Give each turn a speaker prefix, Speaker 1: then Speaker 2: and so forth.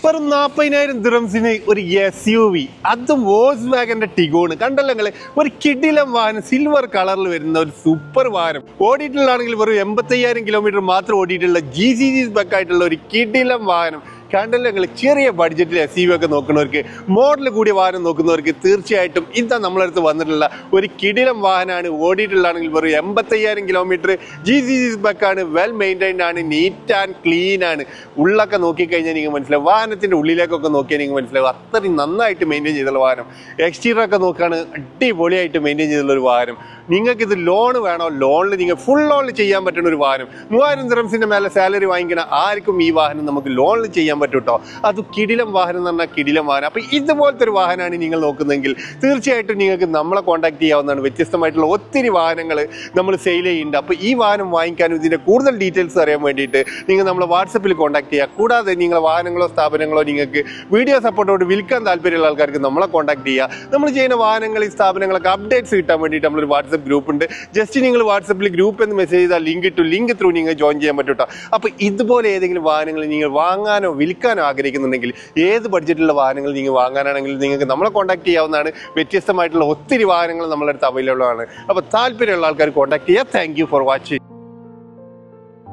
Speaker 1: വെറും 40,000 ദിറംസിന് ഒരു SUV, അതും വോൾസ്വാഗന്റെ ടിഗോൺ. കണ്ടല്ലോ നിങ്ങള്, ഒരു കിടിലം വാഹനം, സിൽവർ കളറിൽ വരുന്ന ഒരു സൂപ്പർ വാഹനം. ഓടിയിട്ടുള്ളതാണെങ്കിൽ വെറും 85,000 കിലോമീറ്റർ മാത്രം ഓടിയിട്ടുള്ള GCG സ്പെക് ആയിട്ടുള്ള ഒരു കിടിലം വാഹനം. കണ്ടല്ലോ നിങ്ങൾ, ചെറിയ ബഡ്ജറ്റിൽ SUV ഒക്കെ നോക്കുന്നവർക്ക്, മോഡൽ കൂടിയ വാഹനം നോക്കുന്നവർക്ക് തീർച്ചയായിട്ടും ഇതാ നമ്മളടുത്ത് വന്നിട്ടുള്ള ഒരു കിടിലം വാഹനമാണ്. ഓടിയിട്ടുള്ളതാണെങ്കിൽ വെറും 85,000 കിലോമീറ്റർ, GCG സ്പെക് ആണ്, വെൽ മെയിൻറ്റൈൻഡ് ആണ്, നീറ്റ് ആൻഡ് ക്ലീൻ ആണ്. ഉള്ളൊക്കെ നോക്കിക്കഴിഞ്ഞാൽ നിങ്ങൾ മനസ്സിലാവും, വാഹനത്തിന്റെ ഉള്ളിലേക്കൊക്കെ നോക്കിയാൽ നിങ്ങൾ മനസ്സിലാവും അത്രയും നന്നായിട്ട് മെയിൻറ്റെയിൻ ചെയ്തുള്ള വാഹനം. എക്സ്റ്റീരിയർ ഒക്കെ നോക്കുകയാണ്, അടിപൊളിയായിട്ട് മെയിൻറ്റെയിൻ ചെയ്തുള്ള ഒരു വാഹനം. നിങ്ങൾക്ക് ഇത് ലോൺ വേണോ, ലോണിൽ നിങ്ങൾ ഫുൾ ലോണിൽ ചെയ്യാൻ പറ്റുന്ന ഒരു വാഹനം. 3000 ദിറംസിന്റെ മേലെ സാലറി വാങ്ങിക്കുന്ന ആർക്കും ഈ വാഹനം നമുക്ക് ലോണിൽ ചെയ്യാൻ പറ്റും കേട്ടോ. അത് കിടിലം വാഹനം എന്ന് പറഞ്ഞാൽ കിടിലം വാഹനം. അപ്പൊ ഇതുപോലത്തെ ഒരു വാഹനമാണ് നിങ്ങൾ നോക്കുന്നതെങ്കിൽ തീർച്ചയായിട്ടും നിങ്ങൾക്ക് നമ്മളെ കോൺടാക്ട് ചെയ്യാവുന്നതാണ്. വ്യത്യസ്തമായിട്ടുള്ള ഒത്തിരി വാഹനങ്ങൾ നമ്മൾ സെയിൽ ചെയ്യുന്നുണ്ട്. അപ്പോൾ ഈ വാഹനം വാങ്ങിക്കാനും ഇതിന്റെ കൂടുതൽ ഡീറ്റെയിൽസ് അറിയാൻ വേണ്ടിയിട്ട് നിങ്ങൾ നമ്മളെ വാട്സപ്പിൽ കോൺടാക്ട് ചെയ്യുക. കൂടാതെ നിങ്ങളെ വാഹനങ്ങളോ സ്ഥാപനങ്ങളോ നിങ്ങൾക്ക് വീഡിയോ സപ്പോർട്ടോട് വിൽക്കാൻ താല്പര്യമുള്ള ആൾക്കാർക്ക് നമ്മളെ കോൺടാക്ട് ചെയ്യുക. നമ്മൾ ചെയ്യുന്ന വാഹനങ്ങൾ, ഈ സ്ഥാപനങ്ങളൊക്കെ അപ്ഡേറ്റ്സ് കിട്ടാൻ വേണ്ടിയിട്ട് നമ്മളൊരു വാട്സപ്പ് ഗ്രൂപ്പ് ഉണ്ട്. ജസ്റ്റ് നിങ്ങൾ വാട്സപ്പിൽ ഗ്രൂപ്പ് എന്ന് മെസ്സേജ് ചെയ്താൽ ലിങ്ക് ത്രൂ നിങ്ങൾ ജോയിൻ ചെയ്യാൻ പറ്റും കേട്ടോ. അപ്പോൾ ഇതുപോലെ ഏതെങ്കിലും വാഹനങ്ങൾ നിങ്ങൾ വാങ്ങാനോ വിൽക്കാനോ ആഗ്രഹിക്കുന്നുണ്ടെങ്കിൽ, ഏത് ബഡ്ജറ്റിലുള്ള വാഹനങ്ങൾ നിങ്ങൾ വാങ്ങാനാണെങ്കിൽ നിങ്ങൾക്ക് നമ്മളെ കോൺടാക്ട് ചെയ്യാവുന്നതാണ്. വ്യത്യസ്തമായിട്ടുള്ള ഒത്തിരി വാഹനങ്ങൾ നമ്മളെ അടുത്ത് അവൈലബിൾ ആണ്. അപ്പോൾ താല്പര്യമുള്ള ആൾക്കാർ കോൺടാക്ട് ചെയ്യുക. Thank you for watching.